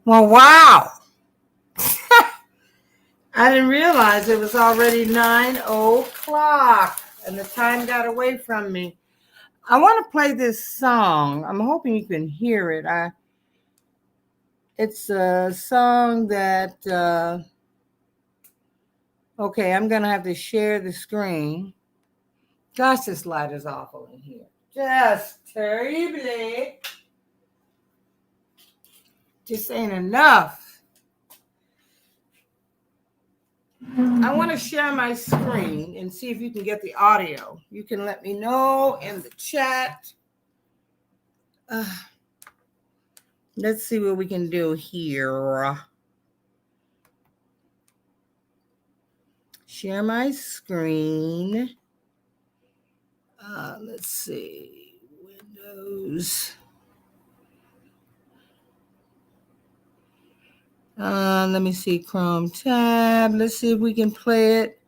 Well, wow. I didn't realize it was already 9 o'clock and the time got away from me. I want to play this song. I'm hoping you can hear it. It's a song that, okay, I'm going to have to share the screen. Gosh, this light is awful in here. Just terribly. Just ain't enough. I want to share my screen and see if you can get the audio. You can let me know in the chat. Let's see what we can do here. Share my screen. Let's see. Windows. Let me see. Chrome tab. Let's see if we can play it.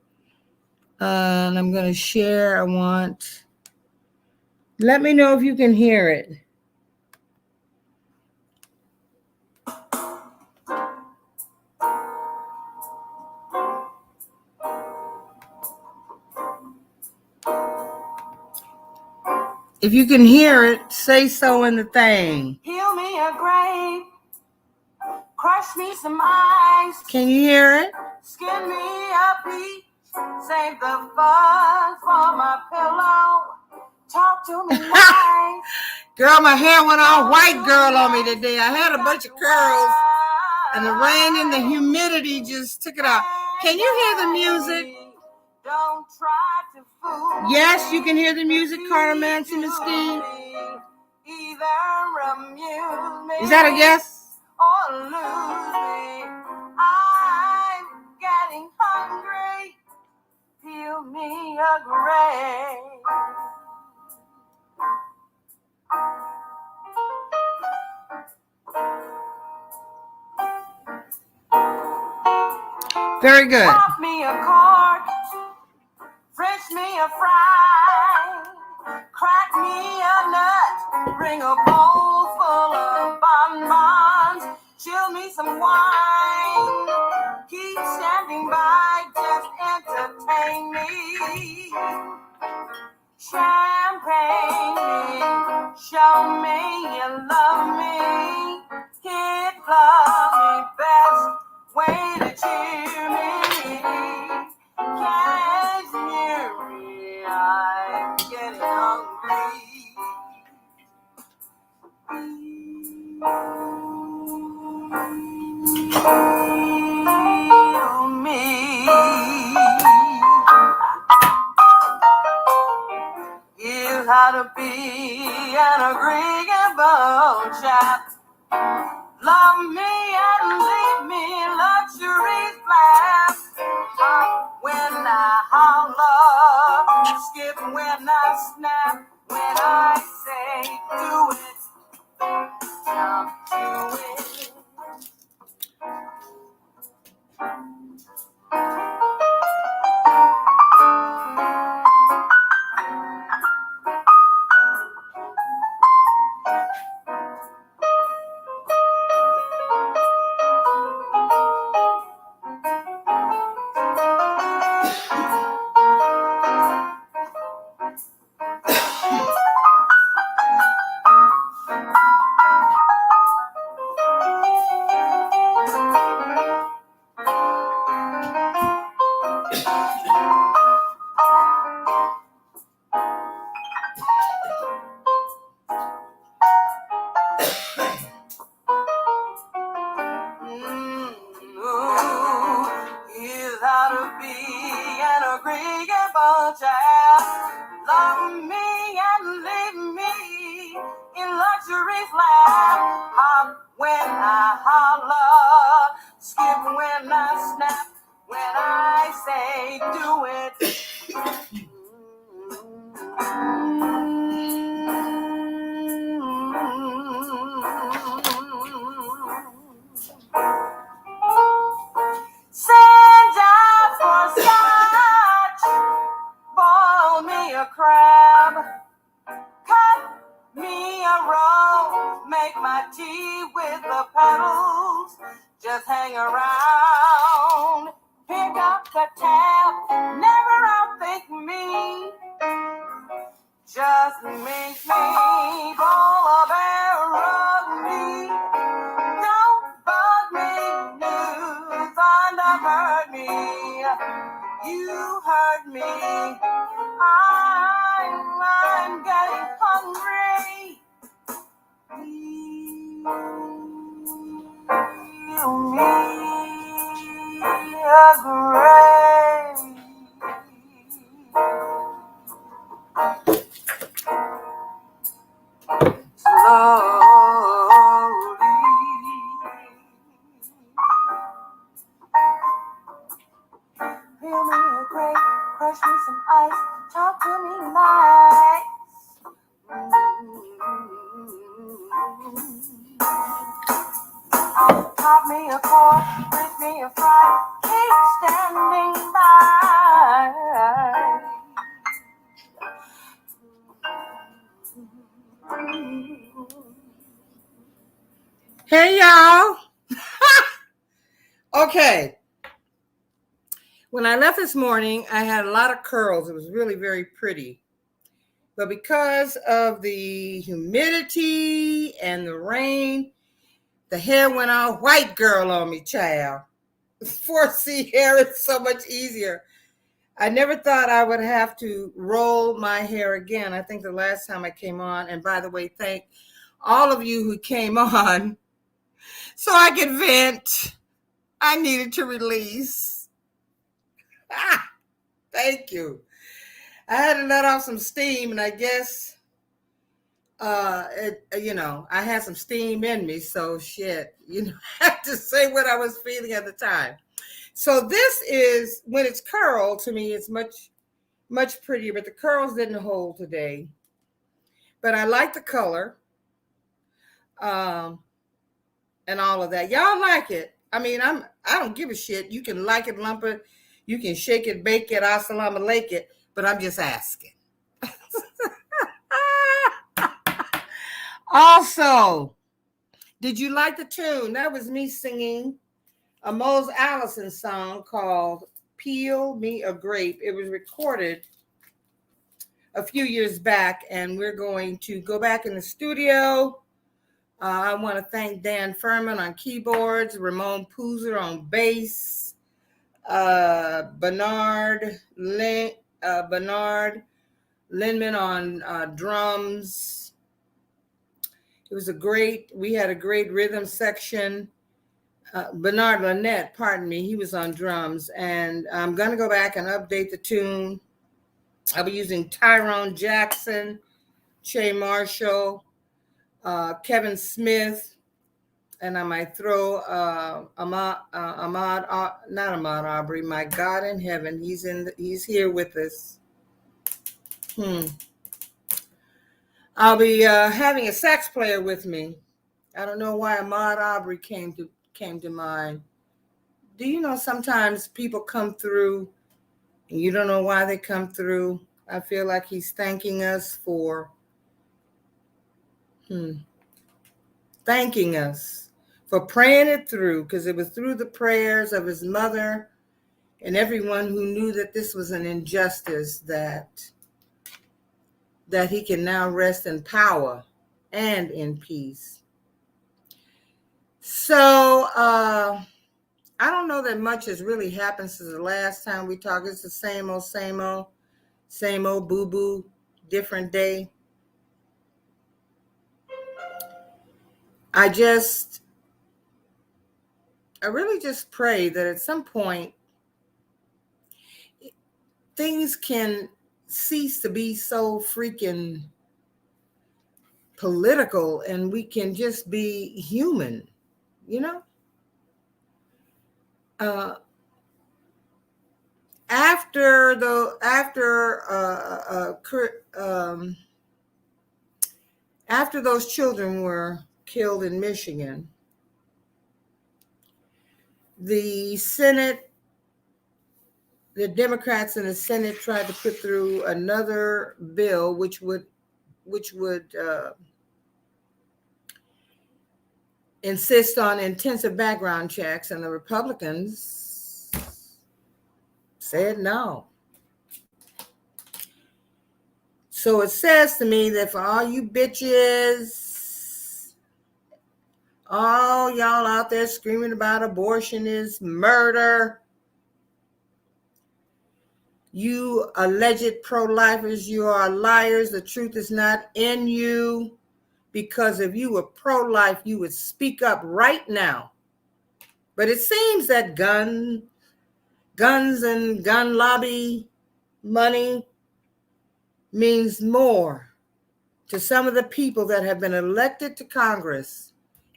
And I'm going to share. Let me know if you can hear it. If you can hear it, say so in the thing. Peel me a grape, crush me some ice. Can you hear it? Skin me a peach, save the fuzz for my pillow. Talk to me nice. Girl, my hair went all white girl on me today. I had a bunch of curls, and the rain and the humidity just took it off. Can you hear the music? Don't try to fool. Yes, you can hear the music, Carter Manson Mesquite. Either amuse me. Is that a yes? Or lose me. I'm getting hungry. Peel me a grape. Very good. Pop me a cork, French me a fry, crack me a nut, bring a bowl full of bonbons, chill me some wine, keep standing by, just entertain me. Champagne me, show me you love me, kid love me best, way to cheer me. Cashmere me, I'm getting hungry. Feel me. Here's how to be an agreeable chap. Love me and leave me luxury flat. When I holler, skip when I snap. When I say do it, jump to it. Here's how to be an agreeable child. Love me and leave me in luxury flat. Hop when I holler, skip when I snap. When I say do it. Send out for scotch, boil me a crab, cut me a rose, make my tea with the petals, just hang around. Pick up the tab, never outthink me. Just makes me fall a bear of me. Don't bug me, news undergird me. You hurt me. I'm getting hungry. Feel me a grape. Slowly. Feel me a grape, crush me some ice, talk to me nice. Pop me a cork, break me a fry, keep standing by. Hey, y'all. Okay. When I left this morning, I had a lot of curls. It was really very pretty. But because of the humidity and the rain, the hair went all white girl on me, child. 4C hair is so much easier. I never thought I would have to roll my hair again. I think the last time I came on, and by the way, thank all of you who came on so I could vent. I needed to release. Thank you. I had to let off some steam, and I guess, I had some steam in me, so shit, I have to say what I was feeling at the time. So this is, when it's curled, to me, it's much, much prettier, but the curls didn't hold today. But I like the color, and all of that. Y'all like it. I mean, I don't give a shit. You can like it, lump it, you can shake it, bake it, assalamu alaikum it, but I'm just asking. Also, did you like the tune? That was me singing a Mose Allison song called Me A Grape. It was recorded a few years back, and we're going to go back in the studio. I want to thank Dan Furman on keyboards, Ramon Poozer on bass, Bernard Lindman on drums. We had a great rhythm section. Bernard Lynette, he was on drums. And I'm going to go back and update the tune. I'll be using Tyrone Jackson, Che Marshall, Kevin Smith, and I might throw not Ahmad Aubrey, my God in heaven. He's here with us. I'll be having a sax player with me. I don't know why Ahmad Aubrey came to mind. Do you know sometimes people come through and you don't know why they come through? I feel like he's thanking us for praying it through, because it was through the prayers of his mother and everyone who knew that this was an injustice that he can now rest in power and in peace. So I don't know that much has really happened since the last time we talked. It's the same old boo-boo, different day. I really just pray that at some point things can cease to be so freaking political and we can just be human, after those children were killed in Michigan, the Democrats in the Senate tried to put through another bill which would insist on intensive background checks, and the Republicans said no. So it says to me that for all you bitches, all y'all out there screaming about abortion is murder, you alleged pro-lifers, you are liars. The truth is not in you. Because if you were pro-life, you would speak up right now. But it seems that guns and gun lobby money means more to some of the people that have been elected to Congress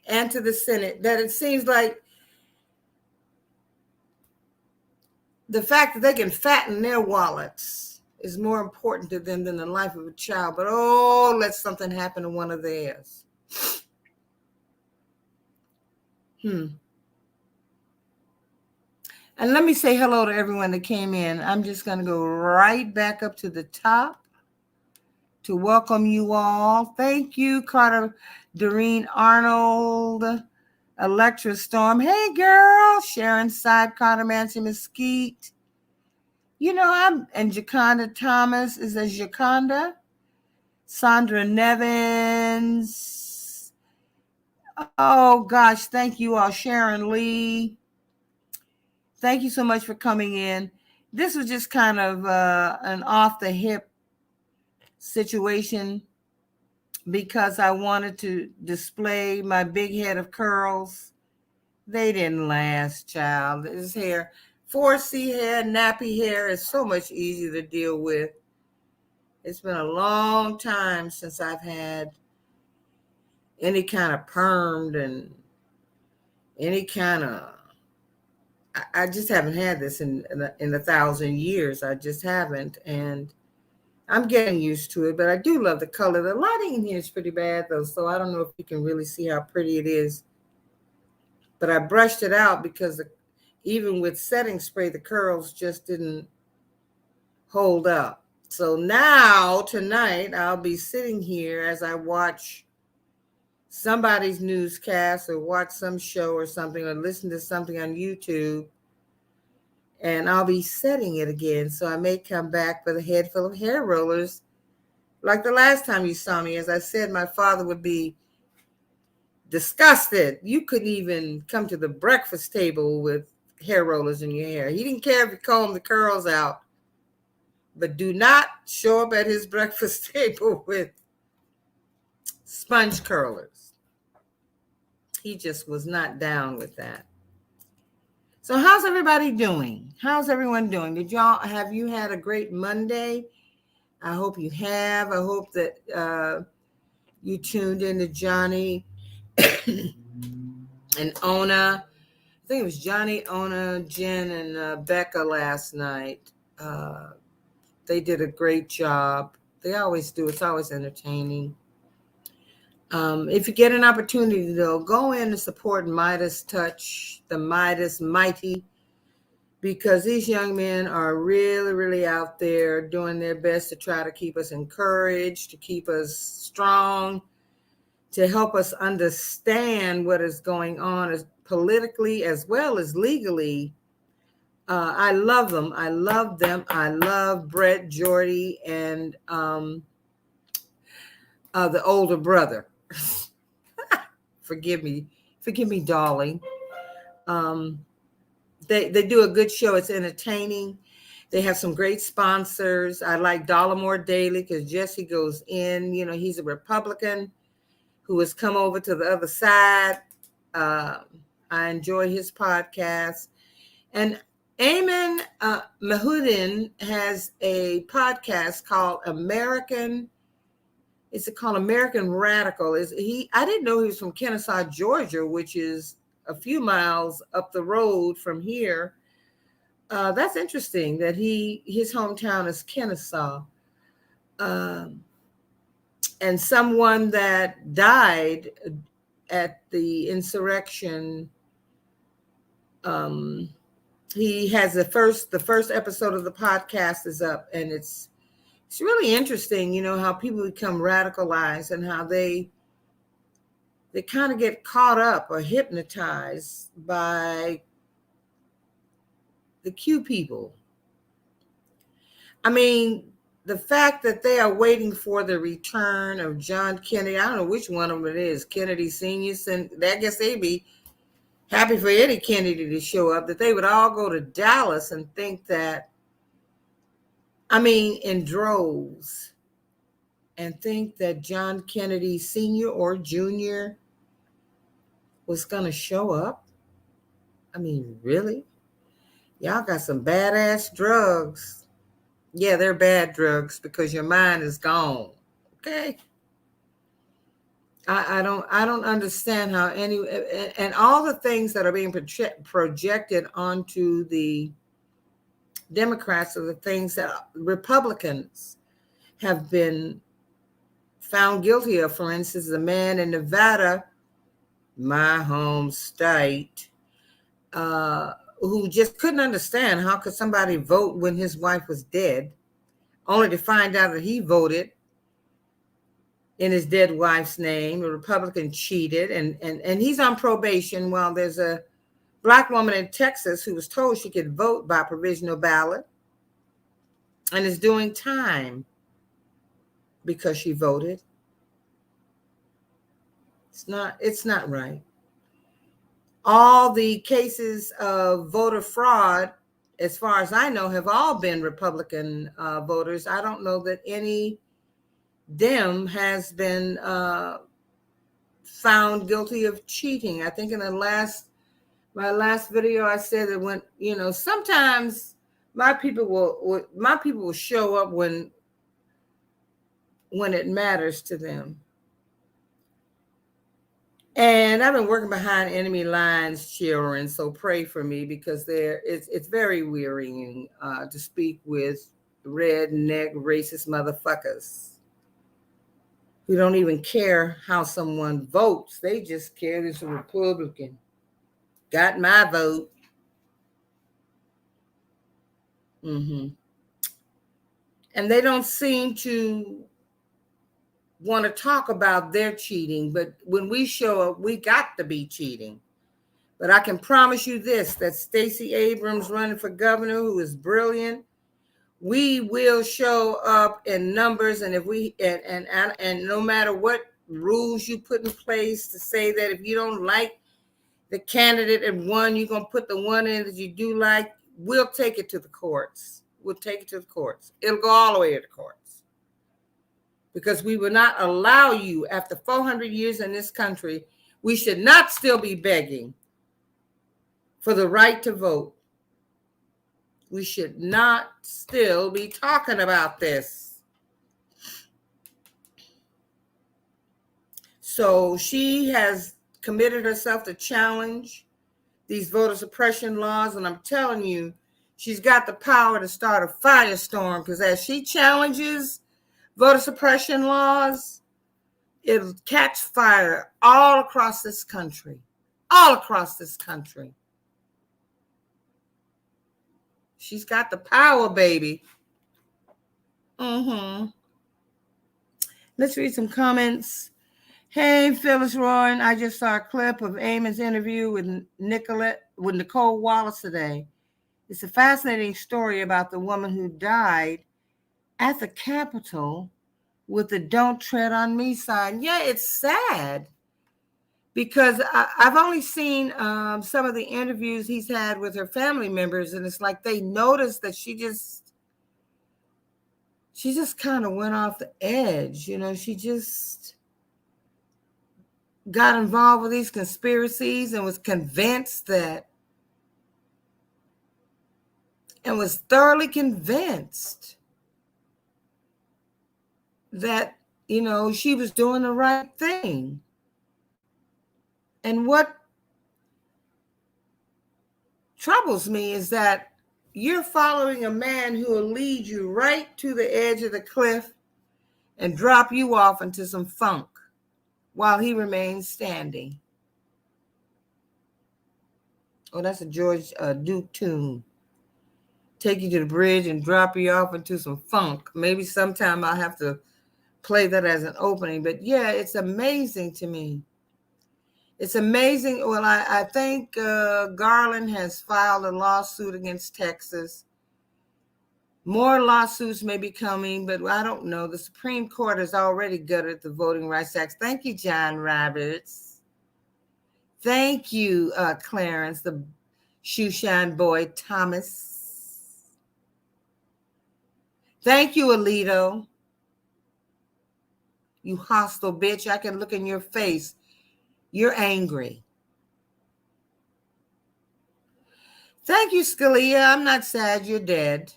and to the Senate, that it seems like the fact that they can fatten their wallets is more important to them than the life of a child. But let something happen to one of theirs. And let me say hello to everyone that came in. I'm just going to go right back up to the top to welcome you all. Thank you, Carter, Doreen Arnold, Electra Storm. Hey, girl. Sharon Side, Carter Mancy Mesquite. And Jaconda Thomas. Is that Jaconda? Sandra Nevins. Oh, gosh. Thank you all. Sharon Lee. Thank you so much for coming in. This was just kind of an off-the-hip situation because I wanted to display my big head of curls. They didn't last, child. This hair, 4C hair, nappy hair is so much easier to deal with. It's been a long time since I've had any kind of permed and any kind of, I just haven't had this in 1,000 years. I just haven't. And I'm getting used to it, but I do love the color. The lighting in here is pretty bad, though, so I don't know if you can really see how pretty it is. But I brushed it out because even with setting spray, the curls just didn't hold up. So now, tonight, I'll be sitting here as I watch somebody's newscast or watch some show or something or listen to something on YouTube, and I'll be setting it again. So I may come back with a head full of hair rollers like the last time you saw me. As I said, my father would be disgusted. You couldn't even come to the breakfast table with hair rollers in your hair. He didn't care if you combed the curls out, but do not show up at his breakfast table with sponge curlers. He just was not down with that. So how's everybody doing? How's everyone doing? Have you had a great Monday? I hope you have. I hope that you tuned in to Johnny and Ona. I think it was Johnny, Ona, Jen, and Becca last night. They did a great job. They always do. It's always entertaining. If you get an opportunity, though, go in and support Midas Touch, the Midas Mighty, because these young men are really, really out there doing their best to try to keep us encouraged, to keep us strong, to help us understand what is going on politically as well as legally. I love them. I love them. I love Brett, Jordy, and the older brother. Forgive me, darling. They do a good show. It's entertaining. They have some great sponsors. I like Dollamore Daily because Jesse goes in. He's a Republican who has come over to the other side. I enjoy his podcast. And Ayman Mahudin has a podcast called American Radical. I didn't know he was from Kennesaw, Georgia, which is a few miles up the road from here. That's interesting that his hometown is Kennesaw. And someone that died at the insurrection, he has the first episode of the podcast is up, and it's really interesting, how people become radicalized and how they they kind of get caught up or hypnotized by the Q people. I mean, the fact that they are waiting for the return of John Kennedy, I don't know which one of them it is, Kennedy Sr., and I guess they'd be happy for Eddie Kennedy to show up, that they would all go to Dallas and think that, I mean, in droves, and think that John Kennedy Sr. or Jr. was going to show up. I mean, really? Y'all got some badass drugs. Yeah, they're bad drugs because your mind is gone. Okay. I don't understand how any, and all the things that are being projected onto the Democrats are the things that Republicans have been found guilty of. For instance, the man in Nevada, my home state, who just couldn't understand how could somebody vote when his wife was dead, only to find out that he voted in his dead wife's name. The Republican cheated, and he's on probation while there's a Black woman in Texas who was told she could vote by provisional ballot and is doing time because she voted. It's not right. All the cases of voter fraud, as far as I know, have all been Republican voters. I don't know that any Dem has been found guilty of cheating. I think in my last video, I said that when, sometimes my people will show up when it matters to them. And I've been working behind enemy lines, children, so pray for me, because it's very wearying to speak with redneck racist motherfuckers who don't even care how someone votes. They just care there's a Republican. Got my vote. And they don't seem to want to talk about their cheating, but when we show up, we got to be cheating. But I can promise you this, that Stacey Abrams running for governor, who is brilliant, we will show up in numbers. And if we and no matter what rules you put in place to say that if you don't like the candidate at one, you're going to put the one in that you do like, we'll take it to the courts. It'll go all the way to the courts. Because we will not allow you, after 400 years in this country, we should not still be begging for the right to vote. We should not still be talking about this. So she has committed herself to challenge these voter suppression laws, and I'm telling you, she's got the power to start a firestorm, because as she challenges voter suppression laws, it'll catch fire all across this country. She's got the power, baby. Let's read some comments. Hey, Phyllis Roy, I just saw a clip of Eamon's interview with Nicole Wallace today. It's a fascinating story about the woman who died at the Capitol with the "Don't Tread on Me" sign. Yeah, it's sad, because I've only seen some of the interviews he's had with her family members, and it's like they noticed that she just kind of went off the edge. She just got involved with these conspiracies and was convinced that, and was thoroughly convinced that, she was doing the right thing. And what troubles me is that you're following a man who will lead you right to the edge of the cliff and drop you off into some funk while he remains standing. Oh, that's a George Duke tune. Take you to the bridge and drop you off into some funk. Maybe sometime I'll have to play that as an opening. But yeah, it's amazing to me It's amazing. Well, I think Garland has filed a lawsuit against Texas. More lawsuits may be coming, but I don't know. The Supreme Court has already gutted the Voting Rights Act. Thank you, John Roberts. Thank you, Clarence, the shoeshine boy, Thomas. Thank you, Alito. You hostile bitch. I can look in your face. You're angry. Thank you, Scalia. I'm not sad you're dead.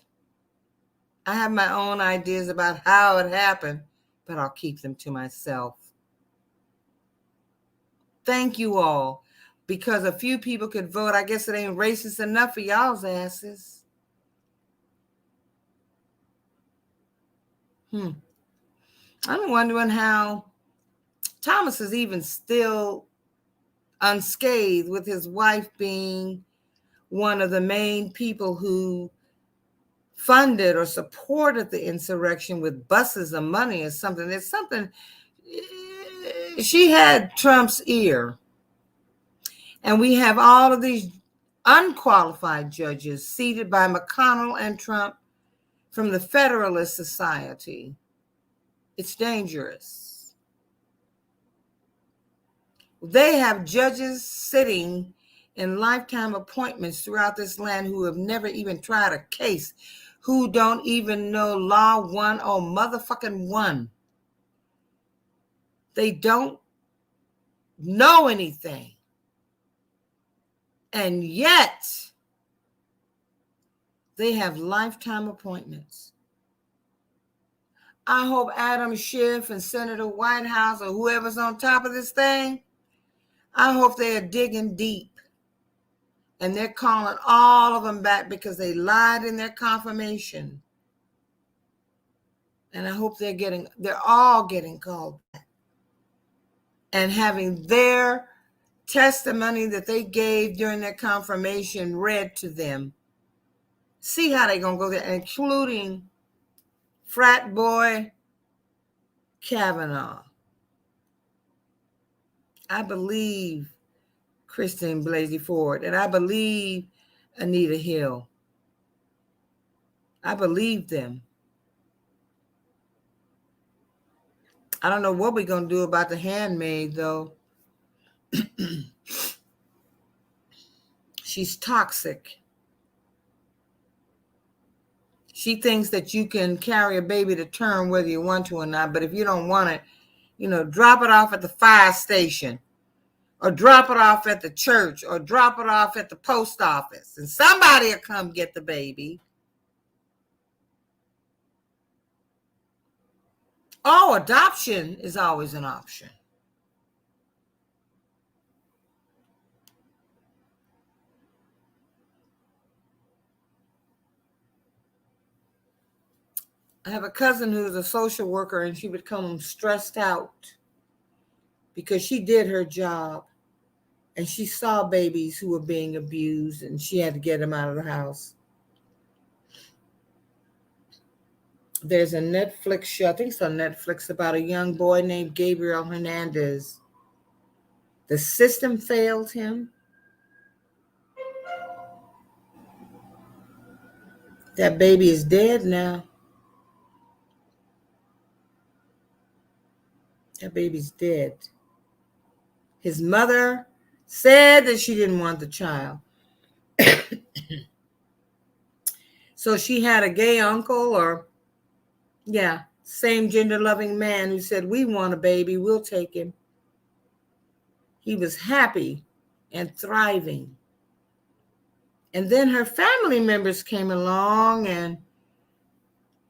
I have my own ideas about how it happened, but I'll keep them to myself. Thank you all. Because a few people could vote, I guess it ain't racist enough for y'all's asses. I'm wondering how Thomas is even still unscathed with his wife being one of the main people who funded or supported the insurrection with buses of money or something. It's something. She had Trump's ear. And we have all of these unqualified judges seated by McConnell and Trump from the Federalist Society. It's dangerous. They have judges sitting in lifetime appointments throughout this land who have never even tried a case, who don't even know Law 101 motherfucking 1. They don't know anything. And yet, they have lifetime appointments. I hope Adam Schiff and Senator Whitehouse or whoever's on top of this thing, I hope they are digging deep. And they're calling all of them back because they lied in their confirmation. And I hope they're all getting called back. And having their testimony that they gave during their confirmation read to them. See how they're going to go there, including frat boy Kavanaugh. I believe Christine Blasey Ford, and I believe Anita Hill. I believe them. I don't know what we're going to do about the handmaid, though. She's toxic. She thinks that you can carry a baby to term whether you want to or not, but if you don't want it, drop it off at the fire station or drop it off at the church or drop it off at the post office and somebody will come get the baby. Oh, adoption is always an option. I have a cousin who's a social worker, and she would come stressed out because she did her job and she saw babies who were being abused and she had to get them out of the house. There's a Netflix show, I think it's on Netflix, about a young boy named Gabriel Hernandez. The system failed him. That baby is dead now. That baby's dead. His mother said that she didn't want the child. So she had a gay uncle same gender loving man who said, we want a baby, we'll take him. He was happy and thriving. And then her family members came along and,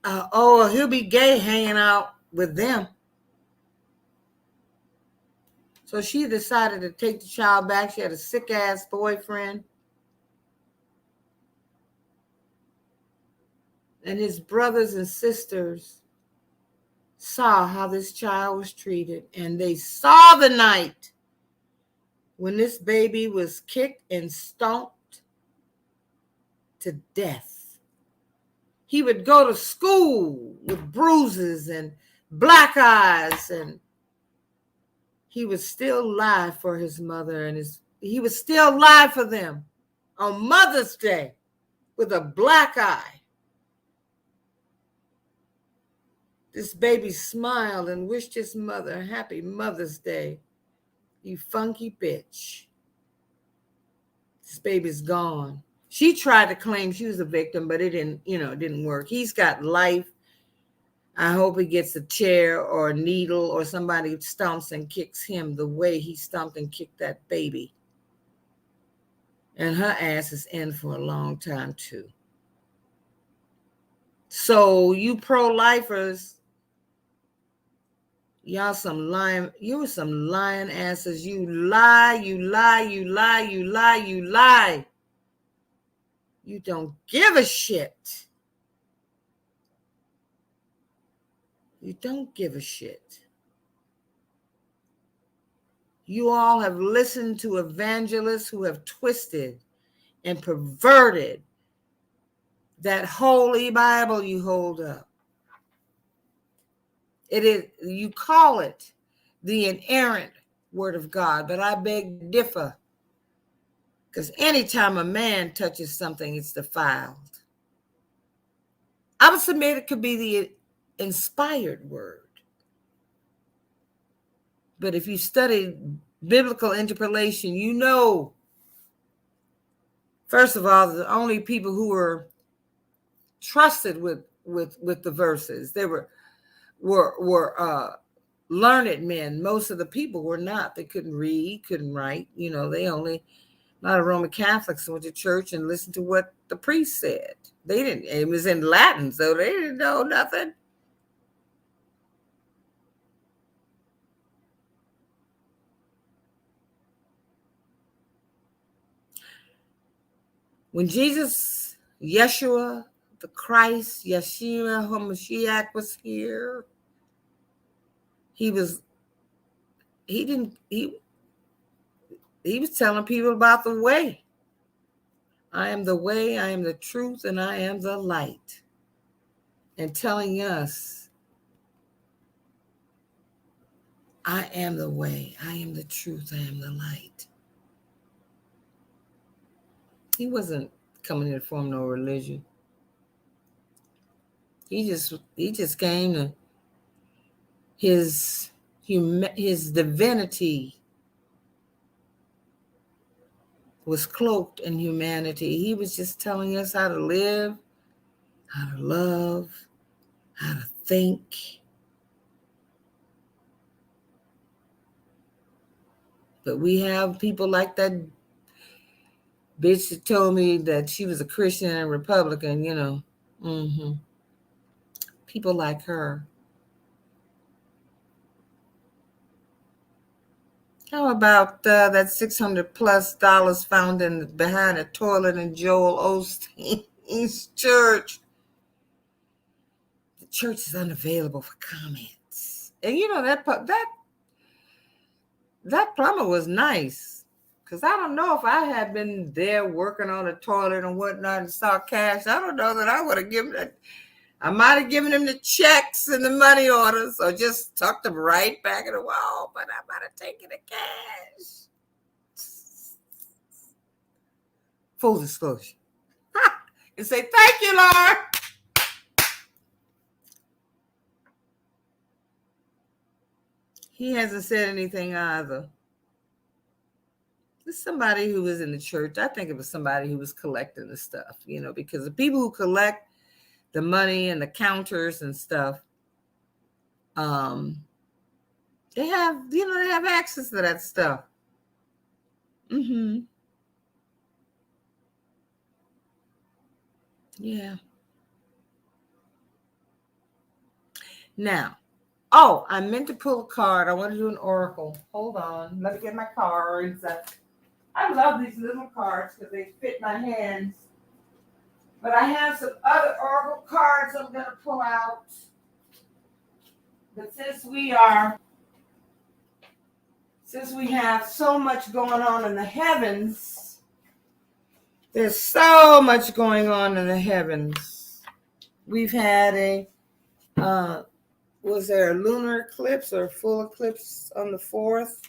he'll be gay hanging out with them. So she decided to take the child back. She had a sick-ass boyfriend. And his brothers and sisters saw how this child was treated. And they saw the night when this baby was kicked and stomped to death. He would go to school with bruises and black eyes, and he would still lie for his mother, and he would still lie for them on Mother's Day with a black eye. This baby smiled and wished his mother a happy Mother's Day. You funky bitch. This baby's gone. She tried to claim she was a victim, but it didn't work. He's got life. I hope he gets a chair or a needle or somebody stomps and kicks him the way he stomped and kicked that baby. And her ass is in for a long time too. So you pro-lifers, y'all some lying, you were some lying asses. You lie, you lie, you lie, you lie, you lie. You don't give a shit. You don't give a shit. You all have listened to evangelists who have twisted and perverted that holy Bible you hold up. It is, you call it the inerrant word of God, but I beg to differ. Because anytime a man touches something, it's defiled. I would submit it could be the inspired word. But if you study biblical interpolation, you know, first of all, the only people who were trusted with the verses, they were learned men. Most of the people were not. They couldn't read, couldn't write. You know, a lot of Roman Catholics went to church and listened to what the priest said. They didn't, it was in Latin, so they didn't know nothing. When Jesus, Yeshua, the Christ, Yeshua, HaMashiach was here, he was telling people about the way. I am the way, I am the truth, and I am the light. And telling us, I am the way, I am the truth, I am the light. He wasn't coming to form no religion. He just came to his divinity was cloaked in humanity. He was just telling us how to live, how to love, how to think. But we have people like that bitch that told me that she was a Christian and Republican, you know. People like her. How about that $600+ found behind a toilet in Joel Osteen's church? The church is unavailable for comments. And you know that plumber was nice, because I don't know if I had been there working on the toilet and whatnot and saw cash. I don't know that I would have given it. I might have given him the checks and the money orders, or just tucked them right back in the wall, but I might have taken the cash. Full disclosure. And say, thank you, Lord. He hasn't said anything either. It's somebody who was in the church. I think it was somebody who was collecting the stuff, you know, because the people who collect the money and the counters and stuff, they have access to that stuff. Yeah. Now, I meant to pull a card. I want to do an oracle. Hold on. Let me get my cards. I love these little cards because they fit my hands. But I have some other oracle cards I'm going to pull out. But since we have so much going on in the heavens, there's so much going on in the heavens. We've had was there a lunar eclipse or a full eclipse on the 4th?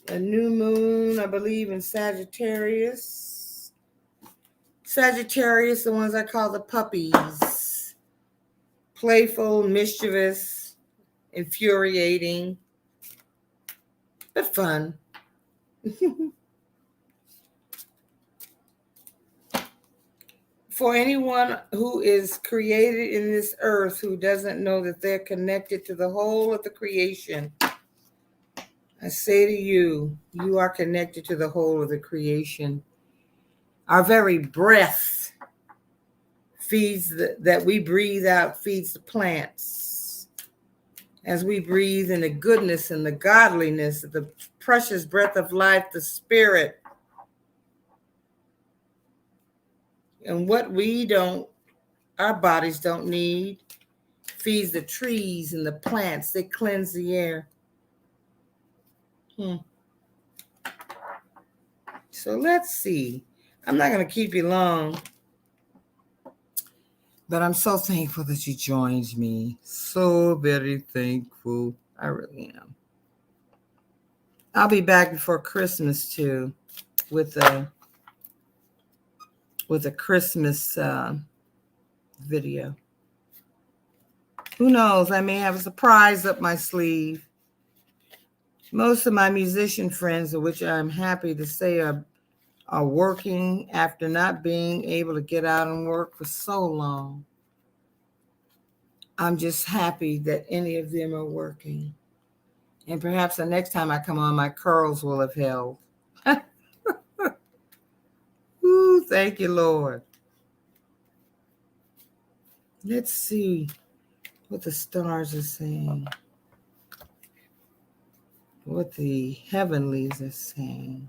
A new moon, I believe, in Sagittarius. Sagittarius, the ones I call the puppies. Playful, mischievous, infuriating, but fun. For anyone who is created in this earth who doesn't know that they're connected to the whole of the creation, I say to you, you are connected to the whole of the creation. Our very breath feeds that we breathe out, feeds the plants. As we breathe in the goodness and the godliness of the precious breath of life, the spirit. And what our bodies don't need, feeds the trees and the plants. They cleanse the air. So let's see. I'm not going to keep you long, but I'm so thankful that you joined me. So very thankful. I really am. I'll be back before Christmas too, with a Christmas video. Who knows? I may have a surprise up my sleeve. Most of my musician friends, of which I'm happy to say are working after not being able to get out and work for so long. I'm just happy that any of them are working. And perhaps the next time I come on, my curls will have held. Ooh, thank you, Lord. Let's see what the stars are saying. What the heavenlies are saying.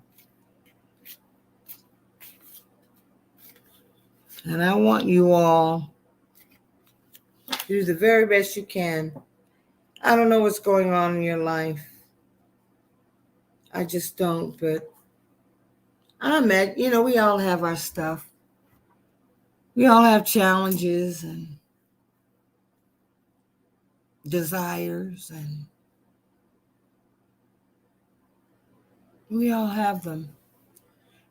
And I want you all to do the very best you can. I don't know what's going on in your life. I just don't, but we all have our stuff. We all have challenges and desires, and we all have them.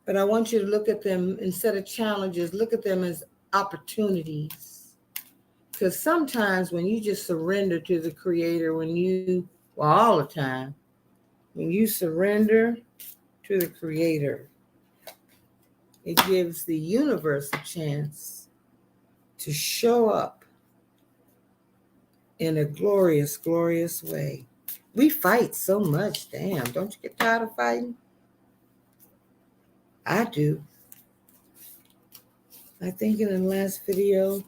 But I want you to look at them, instead of challenges, look at them as opportunities. Because sometimes when you just surrender to the Creator, all the time, when you surrender to the Creator, it gives the universe a chance to show up in a glorious, glorious way. We fight so much. Damn, don't you get tired of fighting? I do. I think in the last video,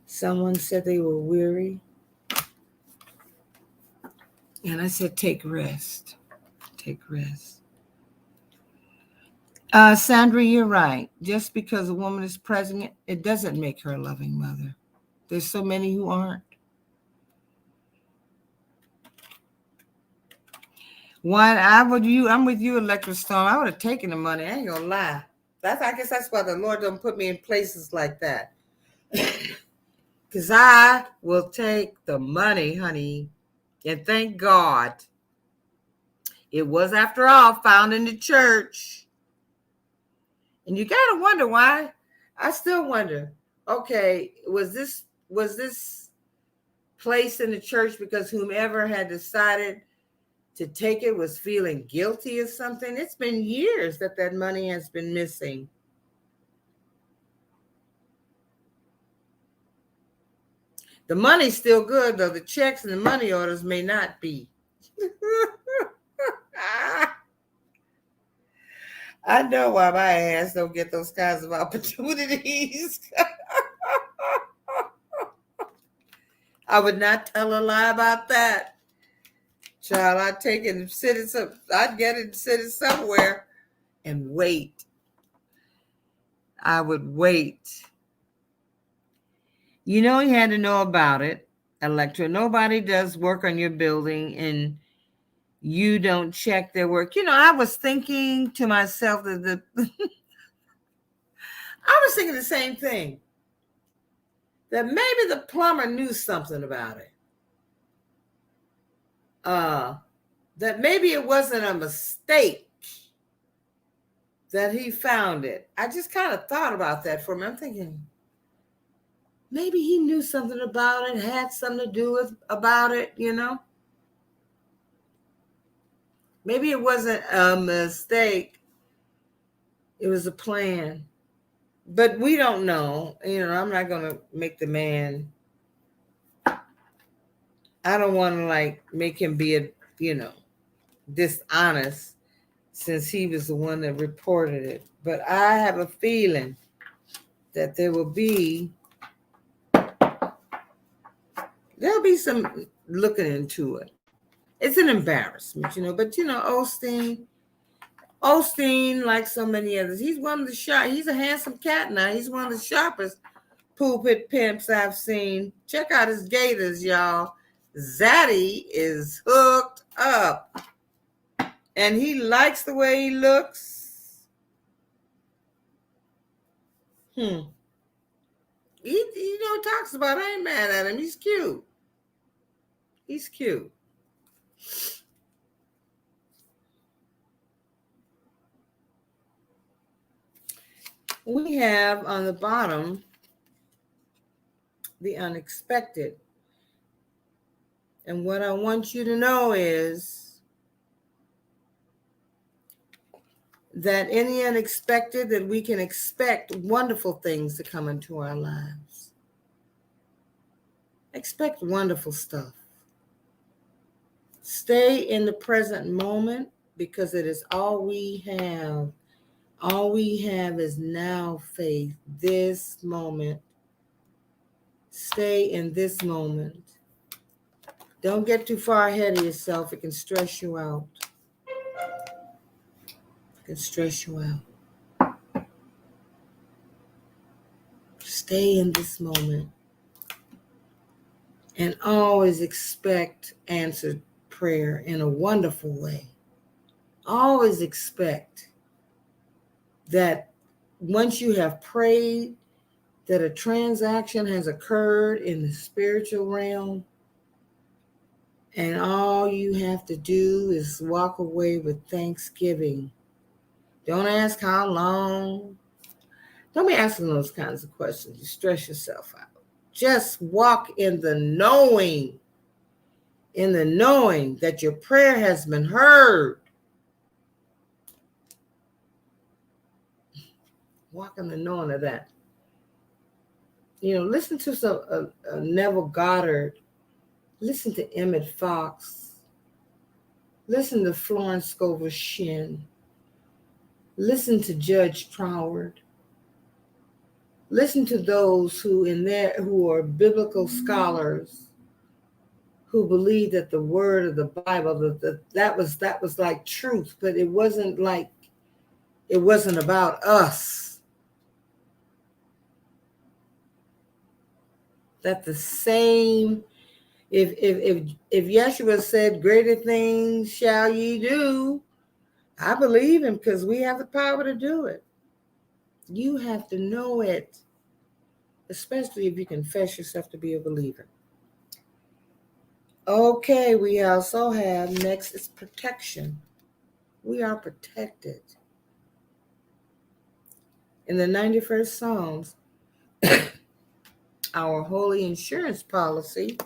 someone said they were weary. And I said, take rest. Take rest. Sandra, you're right. Just because a woman is pregnant, it doesn't make her a loving mother. There's so many who aren't. I'm with you, Electra Storm. I would have taken the money. I ain't gonna lie. I guess that's why the Lord don't put me in places like that. Because I will take the money, honey. And thank God. It was, after all, found in the church. And you gotta wonder why. I still wonder. Okay, was this placed in the church because whomever had decided to take it was feeling guilty or something? It's been years that money has been missing. The money's still good, though. The checks and the money orders may not be. I know why my ass don't get those kinds of opportunities. I would not tell a lie about that. Child, I'd take it and I'd get it and sit it somewhere and wait. I would wait. You had to know about it, Electra. Nobody does work on your building and you don't check their work. I was thinking to myself that I was thinking the same thing. That maybe the plumber knew something about it. that maybe it wasn't a mistake that he found it. I just kind of thought about that for me. I'm thinking, maybe he knew something about it, had something to do with about it, you know? Maybe it wasn't a mistake. It was a plan. But we don't know. You know, I'm not going to make the man, I don't want to like make him be dishonest since he was the one that reported it. But I have a feeling that there'll be some looking into it. It's an embarrassment, but Osteen, like so many others, he's one of the he's a handsome cat now. He's one of the sharpest pulpit pimps I've seen. Check out his gators, y'all. Zaddy is hooked up. And he likes the way he looks. He talks about it. I ain't mad at him. He's cute. He's cute. We have on the bottom the unexpected. And what I want you to know is that in the unexpected, that we can expect wonderful things to come into our lives. Expect wonderful stuff. Stay in the present moment because it is all we have. All we have is now faith, this moment. Stay in this moment. Don't get too far ahead of yourself. It can stress you out. It can stress you out. Stay in this moment. And always expect answered prayer in a wonderful way. Always expect that once you have prayed, that a transaction has occurred in the spiritual realm, and all you have to do is walk away with thanksgiving. Don't ask how long. Don't be asking those kinds of questions. You stress yourself out. Just walk in the knowing that your prayer has been heard. Walk in the knowing of that. Listen to some Neville Goddard. Listen to Emmett Fox. Listen to Florence Scovel Shinn. Listen to Judge Troward. Listen to those who are biblical scholars who believe that the word of the Bible, that was like truth, but it wasn't about us. That the same, if Yeshua said, greater things shall ye do, I believe him because we have the power to do it. You have to know it, especially if you confess yourself to be a believer. Okay, we also have, next is protection. We are protected. In the 91st Psalms, our holy insurance policy,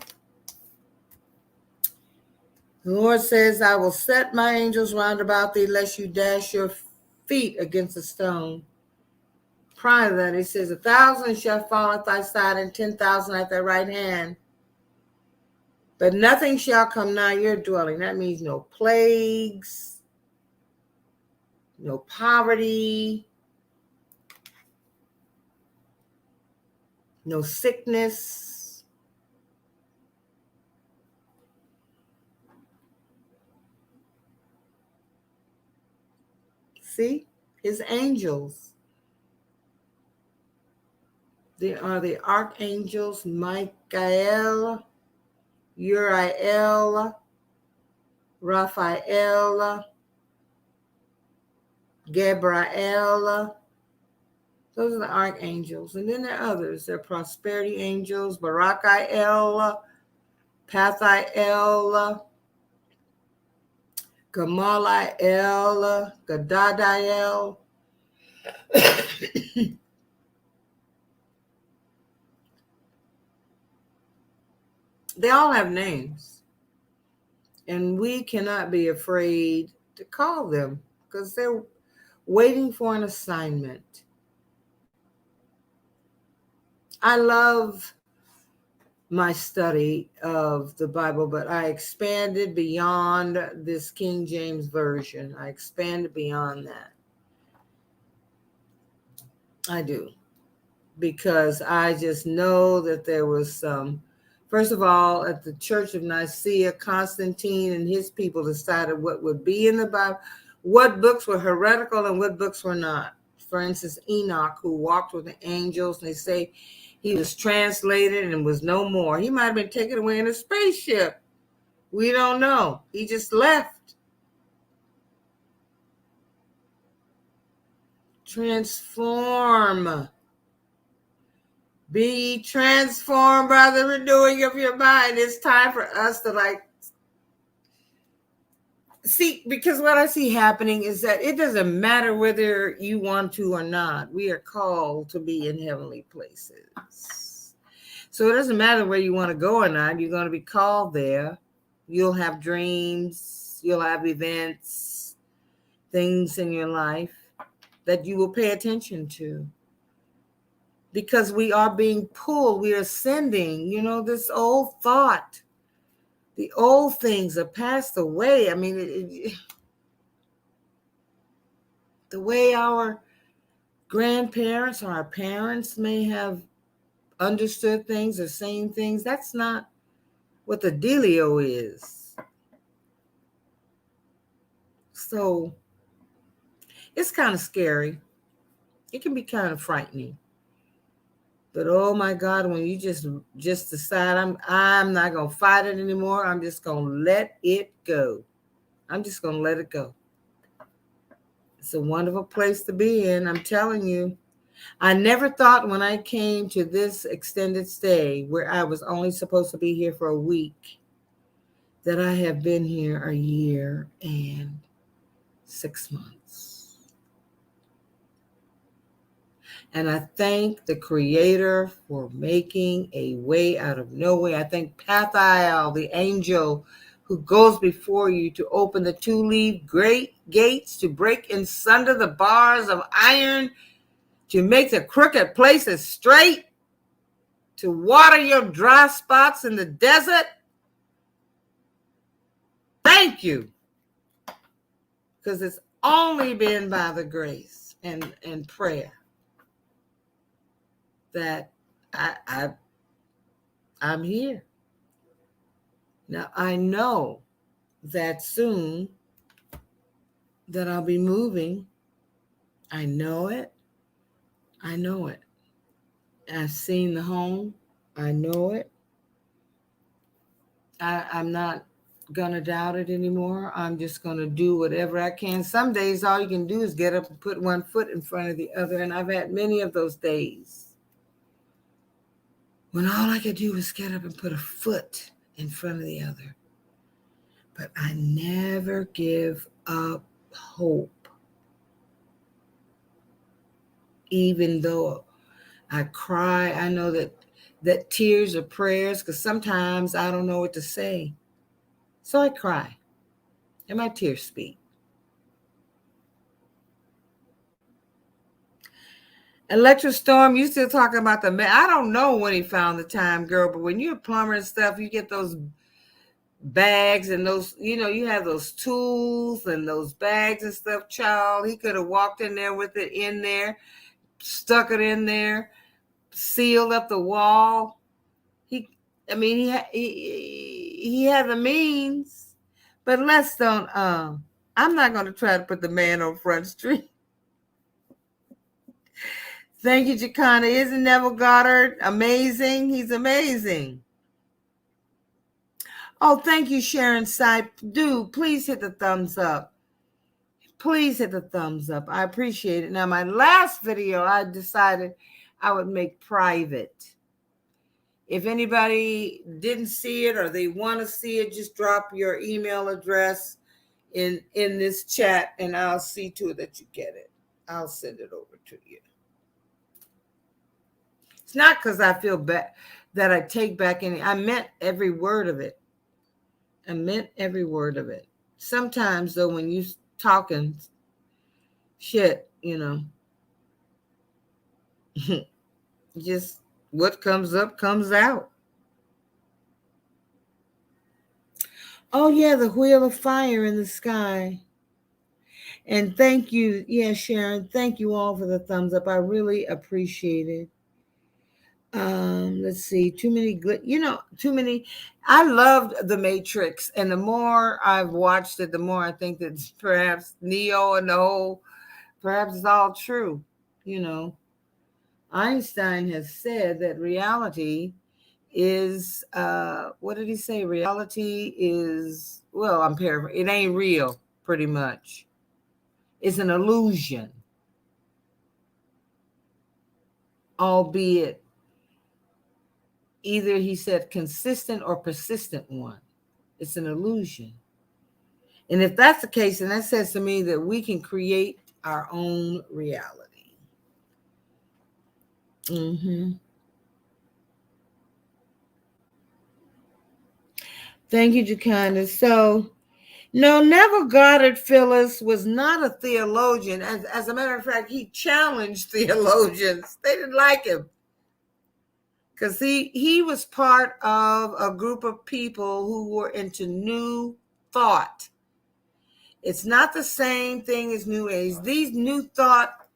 the Lord says, I will set my angels round about thee, lest you dash your feet against a stone. Prior to that, it says, 1,000 shall fall at thy side and 10,000 at thy right hand, but nothing shall come nigh your dwelling. That means no plagues, no poverty, no sickness. See, his angels. They are the archangels Michael, Uriel, Raphael, Gabriel. Those are the archangels. And then there are others. There are prosperity angels, Barachiel, Pathiel, Kamala El Gadadiel. They all have names. And we cannot be afraid to call them because they're waiting for an assignment. I love my study of the Bible, but I expanded beyond this King James Version. I expanded beyond that. I do. Because I just know that there was some, first of all, at the Church of Nicaea, Constantine and his people decided what would be in the Bible, what books were heretical and what books were not. For instance, Enoch, who walked with the angels, and they say he was translated and was no more. He might have been taken away in a spaceship. We don't know. He just left. Transform. Be transformed by the renewing of your mind. It's time for us to see, because what I see happening is that it doesn't matter whether you want to or not. We are called to be in heavenly places. So it doesn't matter where you want to go or not. You're going to be called there. You'll have dreams. You'll have events, things in your life that you will pay attention to. Because we are being pulled, we are ascending. This old thought, the old things are passed away. I mean, the way our grandparents or our parents may have understood things or seen things, that's not what the dealio is. So it's kind of scary. It can be kind of frightening. But oh my God, when you just decide I'm not gonna fight it anymore, I'm just gonna let it go. I'm just gonna let it go. It's a wonderful place to be in. I'm telling you. I never thought when I came to this extended stay, where I was only supposed to be here for a week, that I have been here a year and 6 months. And I thank the Creator for making a way out of no way. I thank Pathiel, the angel who goes before you to open the two-leaf great gates, to break in sunder the bars of iron, to make the crooked places straight, to water your dry spots in the desert. Thank you. Because it's only been by the grace and prayer that I'm here. Now, I know that soon that I'll be moving. I know it. I know it. I've seen the home. I know it. I'm not going to doubt it anymore. I'm just going to do whatever I can. Some days, all you can do is get up and put one foot in front of the other. And I've had many of those days when all I could do was get up and put a foot in front of the other. But I never give up hope. Even though I cry, I know that tears are prayers, because sometimes I don't know what to say. So I cry, and my tears speak. Electric Storm, you still talking about the man? I don't know when he found the time, girl, but when you're a plumber and stuff, you get those bags and those, you have those tools and those bags and stuff. Child, he could have walked in there with it in there, stuck it in there, sealed up the wall. He had the means, but let's don't. I'm not going to try to put the man on Front Street. Thank you, Jacana. Isn't Neville Goddard amazing? He's amazing. Oh, thank you, Sharon Sipe. Please hit the thumbs up. Please hit the thumbs up. I appreciate it. Now, my last video, I decided I would make private. If anybody didn't see it or they want to see it, just drop your email address in this chat, and I'll see to it that you get it. I'll send it over to you. It's not because I feel bad that I take back any. I meant every word of it. I meant every word of it. Sometimes, though, when you talking shit, just what comes up comes out. Oh, yeah, the wheel of fire in the sky. And thank you. Yeah, Sharon, thank you all for the thumbs up. I really appreciate it. Let's see, too many. I loved The Matrix, and the more I've watched it, the more I think that perhaps Neo and the whole, perhaps it's all true. Einstein has said that reality is, what did he say? Reality is, well, I'm paraphrasing, it ain't real, pretty much. It's an illusion, albeit either, he said, consistent or persistent one. It's an illusion. And if that's the case, then that says to me that we can create our own reality. Thank you, Jaconda. So, no, Neville Goddard Phyllis was not a theologian. As a matter of fact, he challenged theologians. They didn't like him. Because he was part of a group of people who were into new thought. It's not the same thing as New Age. These new thought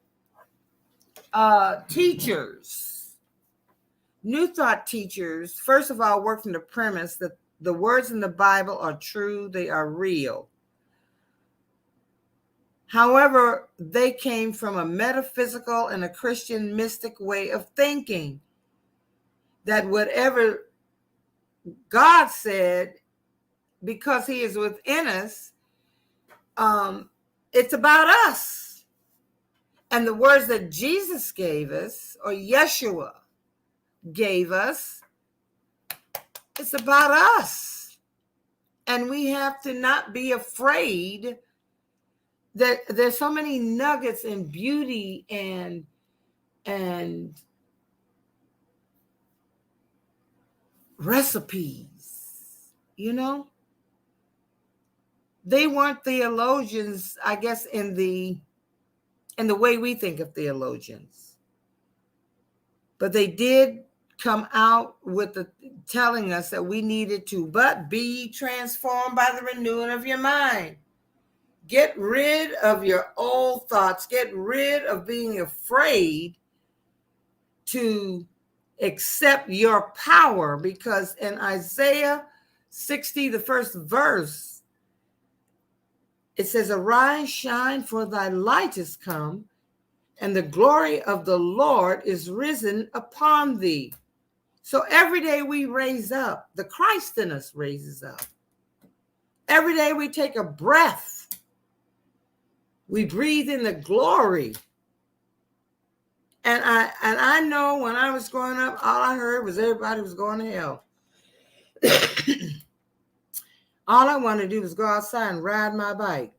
teachers, first of all, work from the premise that the words in the Bible are true, they are real. However, they came from a metaphysical and a Christian mystic way of thinking, that whatever God said, because he is within us, it's about us. And the words that Jesus gave us, or Yeshua gave us, it's about us. And we have to not be afraid that there's so many nuggets and beauty and recipes, They weren't theologians, I guess, in the way we think of theologians. But they did come out with telling us that we needed to but be transformed by the renewing of your mind. Get rid of your old thoughts. Get rid of being afraid to accept your power, because in Isaiah 60, the first verse, it says, "Arise, shine, for thy light is come, and the glory of the Lord is risen upon thee." So every day we raise up, the Christ in us raises up. Every day we take a breath, we breathe in the glory. And I know when I was growing up, all I heard was everybody was going to hell. All I wanted to do was go outside and ride my bike.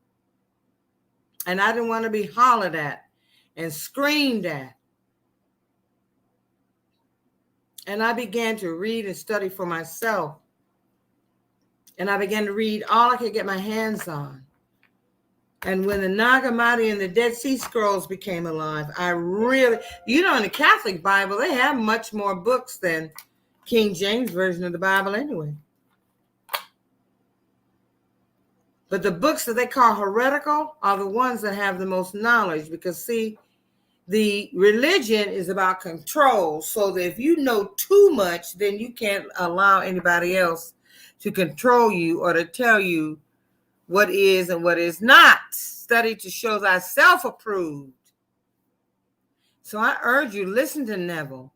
And I didn't want to be hollered at and screamed at. And I began to read and study for myself. And I began to read all I could get my hands on. And when the Nag Hammadi and the Dead Sea Scrolls became alive, I really, in the Catholic Bible, they have much more books than King James Version of the Bible anyway. But the books that they call heretical are the ones that have the most knowledge, because, see, the religion is about control. So that if you know too much, then you can't allow anybody else to control you or to tell you what is and what is not. Study to show thyself approved. So I urge you, listen to Neville.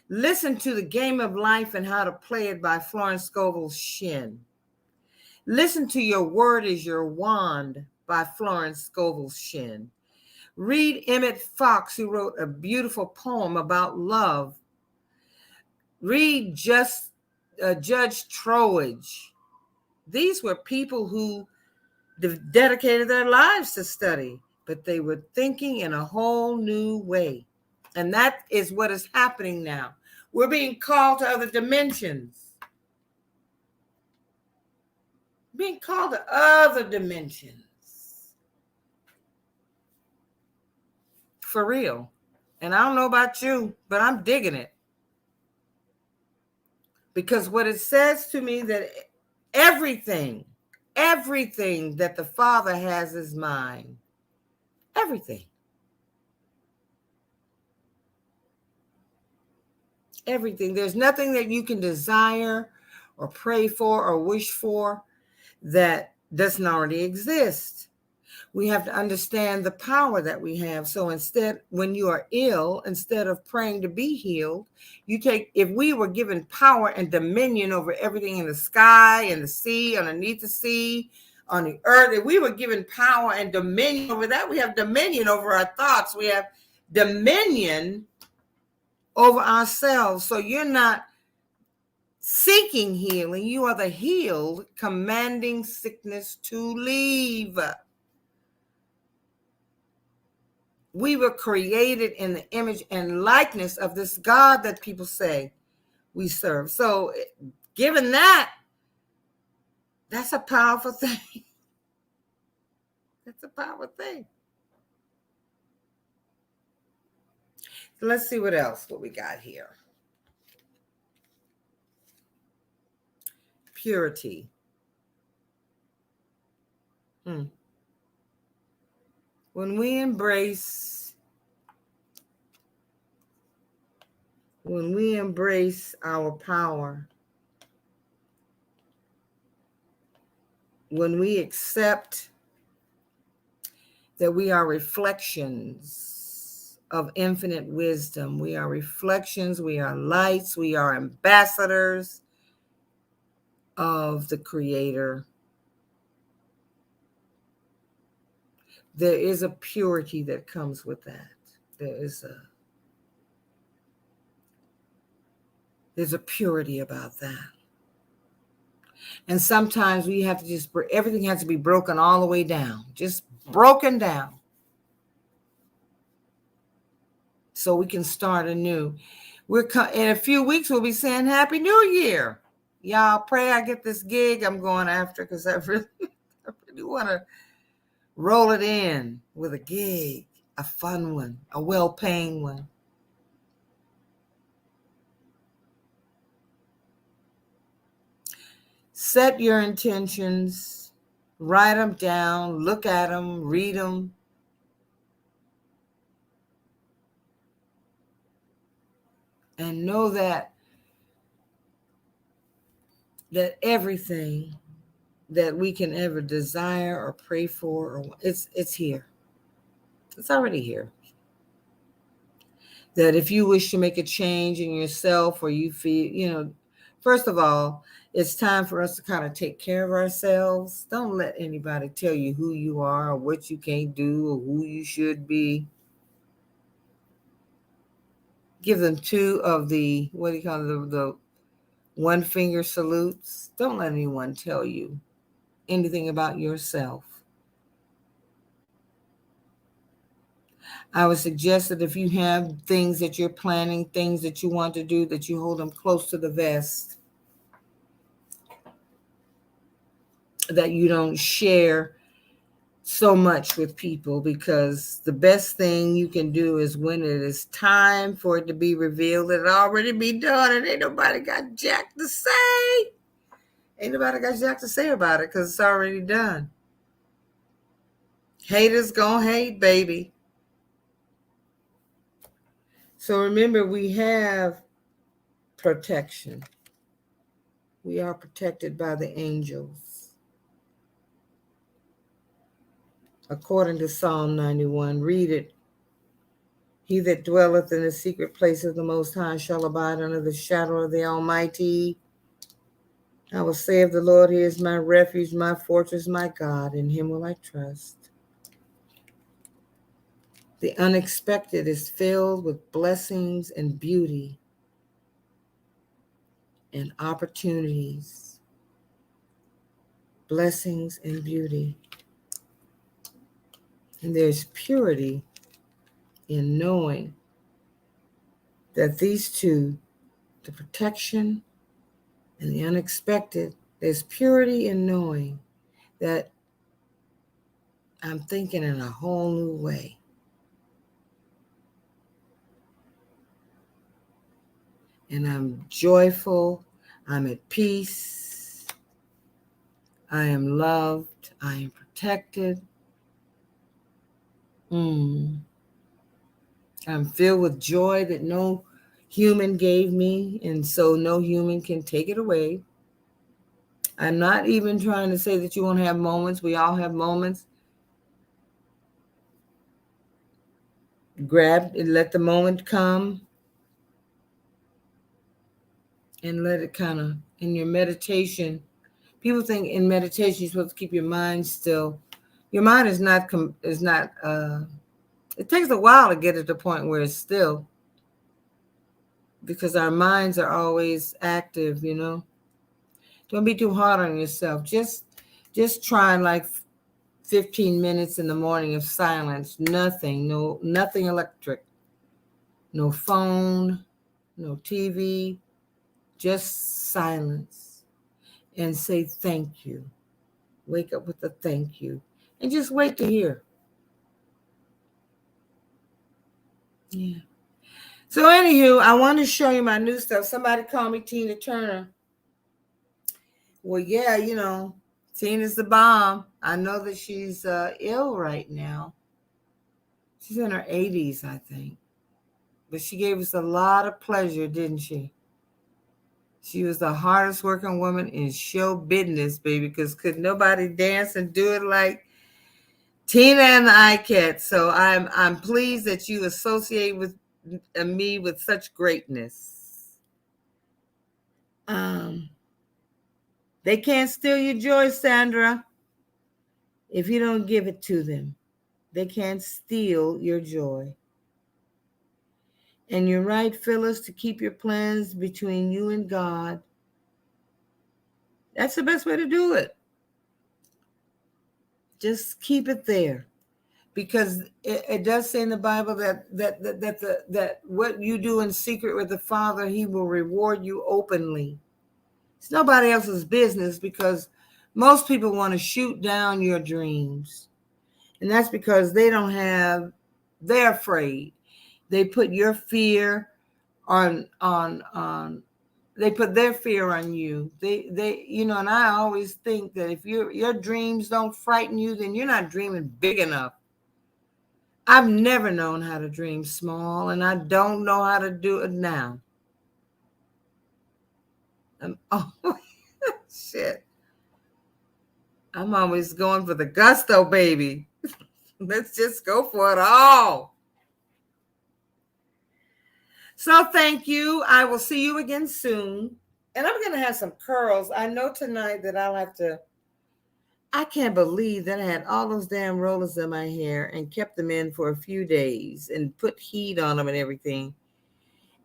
Listen to The Game of Life and How to Play It by Florence Scovel Shinn. Listen to Your Word is Your Wand by Florence Scovel Shinn. Read Emmett Fox, who wrote a beautiful poem about love. Read Judge Troege. These were people who dedicated their lives to study, but they were thinking in a whole new way. And that is what is happening now. We're being called to other dimensions. Being called to other dimensions. For real. And I don't know about you, but I'm digging it. Because what it says to me that everything that the Father has is mine. Everything. Everything. There's nothing that you can desire or pray for or wish for that doesn't already exist. We have to understand the power that we have. So instead, when you are ill, instead of praying to be healed, if we were given power and dominion over everything in the sky and the sea, underneath the sea, on the earth, if we were given power and dominion over that, we have dominion over our thoughts. We have dominion over ourselves. So you're not seeking healing. You are the healed, commanding sickness to leave. We were created in the image and likeness of this God that people say we serve. So given that, that's a powerful thing. That's a powerful thing. So let's see what we got here. Purity. When we embrace our power, when we accept that we are reflections of infinite wisdom, we are reflections, we are lights, we are ambassadors of the Creator. There is a purity that comes with that. There's a purity about that. And sometimes we have to everything has to be broken all the way down, just broken down. So we can start anew. In a few weeks, we'll be saying Happy New Year. Y'all pray I get this gig I'm going after, because I really want to roll it in with a gig, a fun one, a well-paying one. Set your intentions, write them down, look at them, read them. And know that everything that we can ever desire or pray for, it's here. It's already here. That if you wish to make a change in yourself, or you feel, first of all, it's time for us to kind of take care of ourselves. Don't let anybody tell you who you are or what you can't do or who you should be. Give them two of the, what do you call it, the one finger salutes. Don't let anyone tell you anything about yourself. I would suggest that if you have things that you're planning, things that you want to do, that you hold them close to the vest. That you don't share so much with people, because the best thing you can do is when it is time for it to be revealed, it already be done, and ain't nobody got jack to say. Ain't nobody got jack to say about it, because it's already done. Haters gonna hate, baby. So remember, we have protection. We are protected by the angels. According to Psalm 91, read it. He that dwelleth in the secret place of the Most High shall abide under the shadow of the Almighty. I will say of the Lord, He is my refuge, my fortress, my God. In Him will I trust. The unexpected is filled with blessings and beauty and opportunities. Blessings and beauty. And there's purity in knowing that these two, the protection and the unexpected, there's purity in knowing that I'm thinking in a whole new way. And I'm joyful. I'm at peace. I am loved. I am protected. I'm filled with joy that no human gave me, and so no human can take it away. I'm not even trying to say that you won't have moments. We all have moments. Grab and let the moment come and let it kind of, in your meditation, people think in meditation you're supposed to keep your mind still. Your mind is not, it takes a while to get to the point where it's still, because our minds are always active, you know. Don't be too hard on yourself. Just try like 15 minutes in the morning of silence. Nothing electric. No phone, no TV, just silence. And say thank you. Wake up with a thank you. And just wait to hear. Yeah. So anywho, I want to show you my new stuff. Somebody called me Tina Turner. Well, yeah, you know, Tina's the bomb. I know that she's ill right now. She's in her 80s, I think. But she gave us a lot of pleasure, didn't she? She was the hardest working woman in show business, baby, because could nobody dance and do it like Tina and the iCats. So I'm pleased that you associate with me with such greatness. They can't steal your joy, Sandra, if you don't give it to them. They can't steal your joy. And you're right, Phyllis, to keep your plans between you and God. That's the best way to do it. Just keep it there. Because it does say in the Bible that what you do in secret with the Father, he will reward you openly. It's nobody else's business, because most people want to shoot down your dreams. And that's because they're afraid. They put your fear on they put their fear on you. They you know, and I always think that if your dreams don't frighten you, then you're not dreaming big enough. I've never known how to dream small, and I don't know how to do it now. Shit. I'm always going for the gusto, baby. Let's just go for it all. So thank you. I will see you again soon. And I'm going to have some curls. I know tonight that I can't believe that I had all those damn rollers in my hair and kept them in for a few days and put heat on them and everything.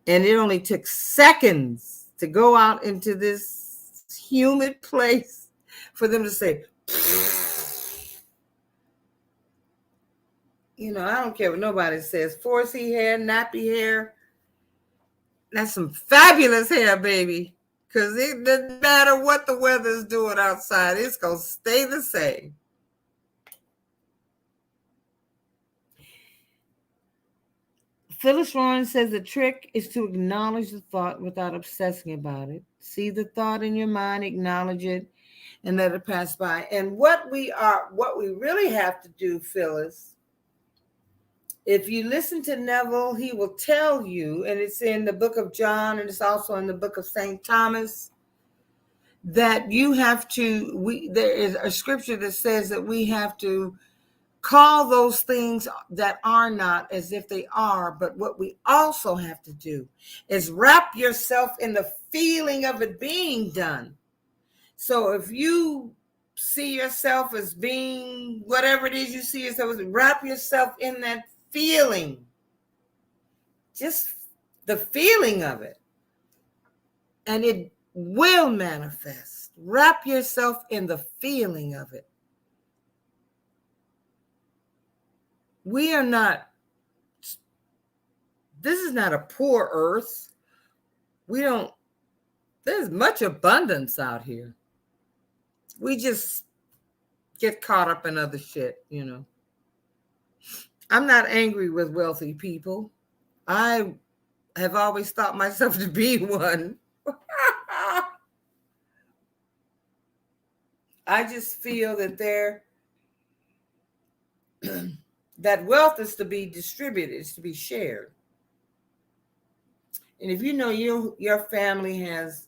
And it only took seconds to go out into this humid place for them to say, you know, I don't care what nobody says. 4C hair, nappy hair. That's some fabulous hair, baby. Because it doesn't matter what the weather's doing outside. It's going to stay the same. Phyllis Warren says the trick is to acknowledge the thought without obsessing about it. See the thought in your mind, acknowledge it, and let it pass by. And what we really have to do, Phyllis, if you listen to Neville, he will tell you, and it's in the book of John, and it's also in the book of St. Thomas, that you have to, there is a scripture that says that we have to call those things that are not as if they are. But what we also have to do is wrap yourself in the feeling of it being done. So if you see yourself as being whatever it is you see yourself as, wrap yourself in that feeling. Just the feeling of it. And it will manifest. Wrap yourself in the feeling of it. We are not, this is not a poor earth. There's much abundance out here. We just get caught up in other shit, I'm not angry with wealthy people. I have always thought myself to be one. I just feel that that wealth is to be distributed, is to be shared. And if you know your family has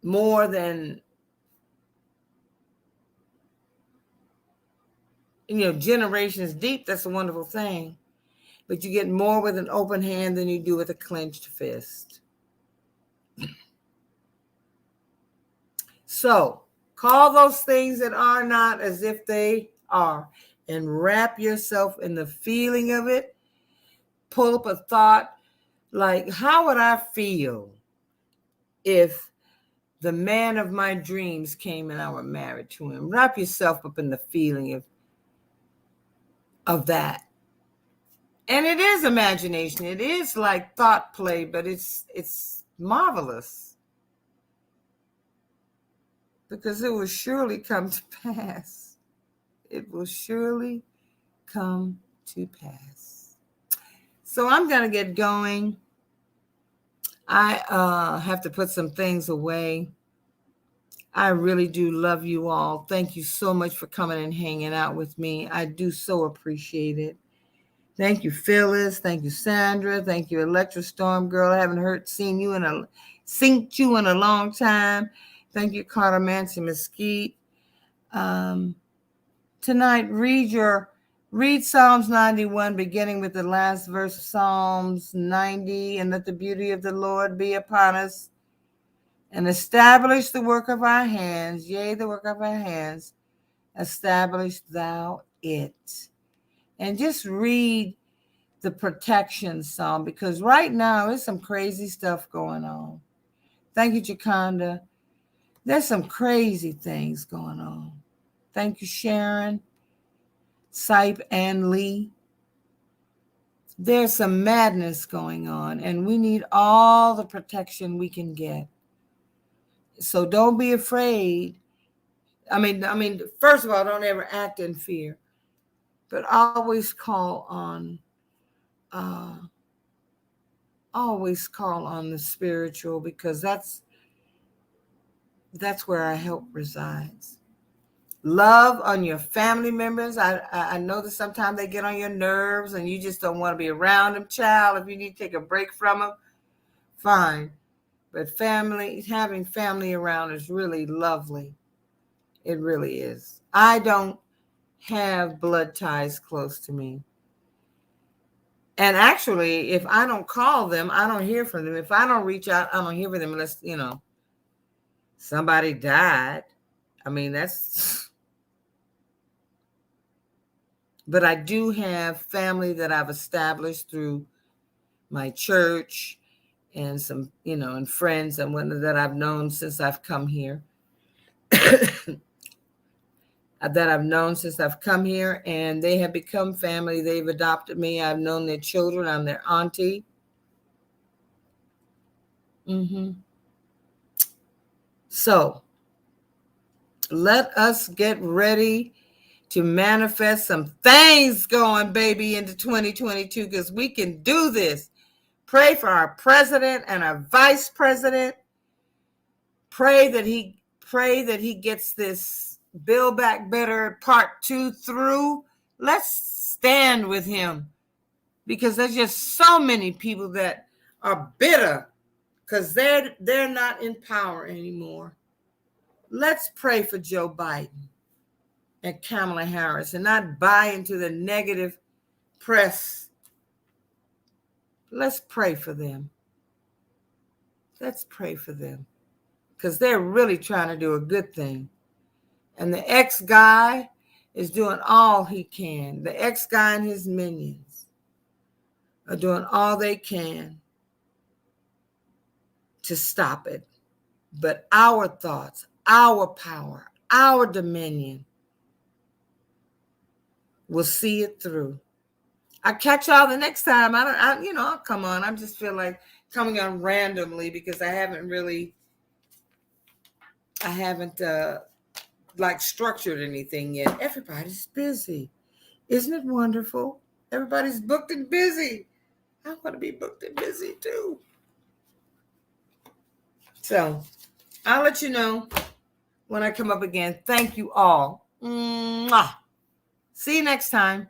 more than generations deep, that's a wonderful thing. But you get more with an open hand than you do with a clenched fist. So call those things that are not as if they are, and wrap yourself in the feeling of it. Pull up a thought like, how would I feel if the man of my dreams came and I were married to him? Wrap yourself up in the feeling of that. And it is imagination. It is like thought play, but it's marvelous. Because it will surely come to pass. It will surely come to pass. So I'm going to get going. I have to put some things away. I really do love you all. Thank you so much for coming and hanging out with me. I do so appreciate it. Thank you, Phyllis. Thank you, Sandra. Thank you, Electra Storm Girl. I haven't seen you in a long time. Thank you, Carter Mancy Mesquite. Tonight, read Psalms 91, beginning with the last verse of Psalms 90, and let the beauty of the Lord be upon us, and establish the work of our hands, yea, the work of our hands, establish thou it. And just read the protection psalm, because right now there's some crazy stuff going on. Thank you, Jaconda. There's some crazy things going on. Thank you, Sharon, Sipe, and Lee. There's some madness going on, and we need all the protection we can get. So don't be afraid. I mean, first of all, don't ever act in fear, but always call on the spiritual, because that's where our help resides. Love on your family members. I know that sometimes they get on your nerves and you just don't want to be around them, child. If you need to take a break from them, fine. But having family around is really lovely. It really is. I don't have blood ties close to me. And actually, if I don't call them, I don't hear from them. If I don't reach out, I don't hear from them unless, somebody died. I mean, but I do have family that I've established through my church and some, and friends and whatnot that I've known since I've come here. And they have become family. They've adopted me. I've known their children. I'm their auntie. So let us get ready to manifest some things going, baby, into 2022, because we can do this. Pray for our president and our vice president. Pray that he gets this Build Back Better Part 2 through. Let's stand with him, because there's just so many people that are bitter because they're not in power anymore. Let's pray for Joe Biden and Kamala Harris and not buy into the negative press. Let's pray for them. Let's pray for them, because they're really trying to do a good thing. And the ex-guy is doing all he can. The ex-guy and his minions are doing all they can to stop it. But our thoughts, our power, our dominion will see it through. I'll catch y'all the next time. I'll come on. I just feel like coming on randomly because I haven't like structured anything yet. Everybody's busy. Isn't it wonderful? Everybody's booked and busy. I want to be booked and busy too. So I'll let you know when I come up again. Thank you all. Mwah. See you next time.